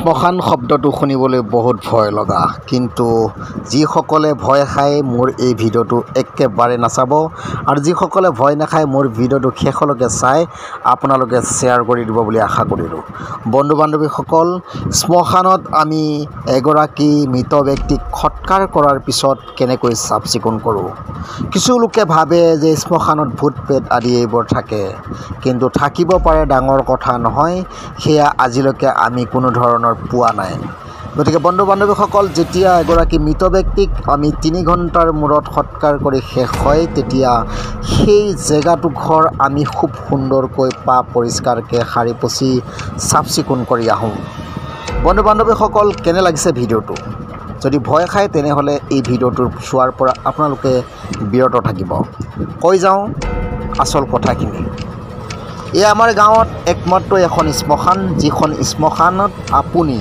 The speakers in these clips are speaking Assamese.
শ্মশান শব্দটো শুনিবলৈ বহুত ভয় লগা, কিন্তু যিসকলে ভয় খায় মোৰ এই ভিডিঅ'টো একেবাৰে নাচাব, আৰু যিসকলে ভয় নাখায় মোৰ ভিডিঅ'টো শেষলৈকে চাই আপোনালোকে শ্বেয়াৰ কৰি দিব বুলি আশা কৰিলোঁ। বন্ধু বান্ধৱীসকল, শ্মশানত আমি এগৰাকী মৃত ব্যক্তিক সৎকাৰ কৰাৰ পিছত কেনেকৈ চাফ চিকুণ কৰোঁ। কিছু লোকে ভাবে যে শ্মশানত ভূত প্ৰেত আদি এইবোৰ থাকে, কিন্তু থাকিব পাৰে, ডাঙৰ কথা নহয়। সেয়া আজিলৈকে আমি কোনো ধৰণৰ পোৱা নাই। গতিকে বন্ধু বান্ধৱীসকল, যেতিয়া এগৰাকী মৃত ব্যক্তিক আমি 3 ঘণ্টাৰ মূৰত সৎকাৰ কৰি শেষ হয়, তেতিয়া সেই জেগাডোখৰ আমি খুব সুন্দৰকৈ পৰিষ্কাৰকৈ সাৰি পুচি চাফ চিকুণ কৰি আহোঁ। বন্ধু বান্ধৱীসকল, কেনে লাগিছে ভিডিঅ'টো? যদি ভয় খায় তেনেহ'লে এই ভিডিঅ'টো চোৱাৰ পৰা আপোনালোকে বিৰত থাকিব। কৈ যাওঁ আচল কথাখিনি। এয়া আমাৰ গাঁৱত একমাত্ৰ এখন শ্মশান, যিখন শ্মশানত আপুনি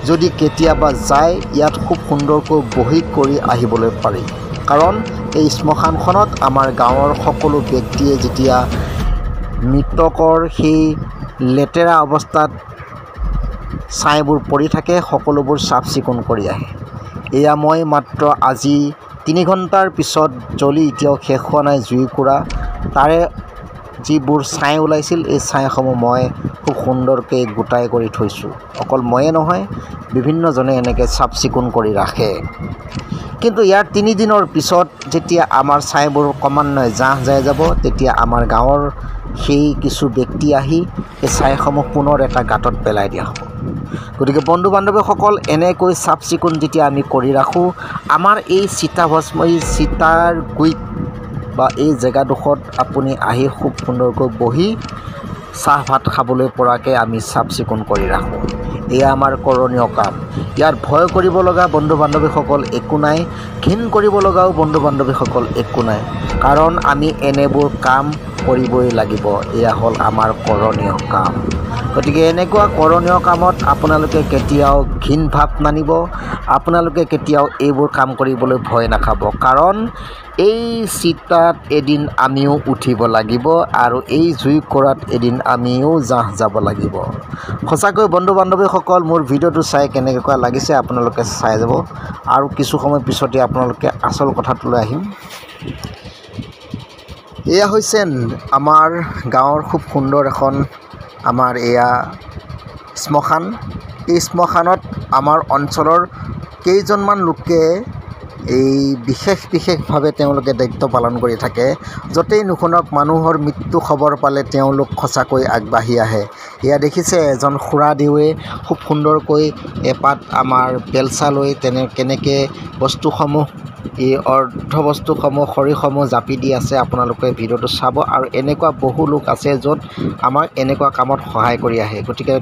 যদি কেতিয়াবা যায়, ইয়াত খুব সুন্দৰকৈ বহি কৰি আহিবলৈ পাৰি। কাৰণ এই শ্মশানখনত আমাৰ গাঁৱৰ সকলো ব্যক্তিয়ে যেতিয়া মৃতকৰ সেই লেতেৰা অৱস্থাত ছাইবোৰ পৰি থাকে, সকলোবোৰ চাফ চিকুণ কৰি আহে। এয়া মই মাত্ৰ আজি 3 ঘণ্টাৰ পিছত জ্বলি এতিয়াও শেষ হোৱা নাই জুইকুৰা, তাৰে যিবোৰ ছাই ওলাইছিল এই ছাইসমূহ মই খুব সুন্দৰকৈ গোটাই কৰি থৈছোঁ। অকল ময়ে নহয়, বিভিন্নজনে এনেকৈ চাফ চিকুণ কৰি ৰাখে। কিন্তু ইয়াৰ 3 দিনৰ পিছত যেতিয়া আমাৰ ছাইবোৰ ক্ৰমান্বয়ে জাহ যাই যাব, তেতিয়া আমাৰ গাঁৱৰ সেই কিছু ব্যক্তি আহি এই ছাইসমূহ পুনৰ এটা গাঁতত পেলাই দিয়া হ'ব। গতিকে বন্ধু বান্ধৱীসকল, এনেকৈ চাফ চিকুণ যেতিয়া আমি কৰি ৰাখোঁ, আমাৰ এই চিতাৰ গুৰিত বা এই জেগাডোখৰত আপুনি আহি খুব সুন্দৰকৈ বহি চাহ ভাত খাবলৈ পৰাকৈ আমি চাফ চিকুণ কৰি ৰাখোঁ। এয়া আমাৰ কৰণীয় কাম। ইয়াত ভয় কৰিব লগা বন্ধু বান্ধৱীসকল একো নাই, ঘিণ কৰিব লগাও বন্ধু বান্ধৱীসকল একো নাই। কাৰণ আমি এনেবোৰ কাম কৰিবই লাগিব। এয়া হ'ল আমাৰ কৰণীয় কাম। গতিকে এনেকুৱা কৰণীয় কামত আপোনালোকে কেতিয়াও ঘিণ ভাৱ নানিব, আপোনালোকে কেতিয়াও এইবোৰ কাম কৰিবলৈ ভয় নাখাব। কাৰণ এই চিতাত এদিন আমিও উঠিব লাগিব, আৰু এই জুইকুৰাত এদিন আমিও জাহ যাব লাগিব। সঁচাকৈ বন্ধু বান্ধৱীসকল, মোৰ ভিডিঅ'টো চাই কেনেকুৱা লাগিছে আপোনালোকে চাই যাব, আৰু কিছু সময় পিছতে আপোনালোকে আচল কথাটোলৈ আহিম। এয়া হৈছে আমাৰ গাঁৱৰ খুব সুন্দৰ এখন আমাৰ এয়া শ্মশান। এই শ্মশানত আমাৰ অঞ্চলৰ কেইজনমান লোকে এই বিশেষভাৱে তেওঁলোকে দায়িত্ব পালন কৰি থাকে। য'তেই নুশুনক, মানুহৰ মৃত্যু খবৰ পালে তেওঁলোক সঁচাকৈ আগবাঢ়ি আহে। এয়া দেখিছে, এজন খুৰাদেৱে খুব সুন্দৰকৈ এপাত আমাৰ বেলচা লৈ কেনেকৈ বস্তুসমূহ, এই অৰ্ধবস্তুসমূহ খৰিসমূহ জাপি দি আছে। আপোনালোকে ভিডিঅ'টো চাব, আৰু এনেকুৱা বহু লোক আছে য'ত আমাক এনেকুৱা কামত সহায় কৰি আহে। গতিকে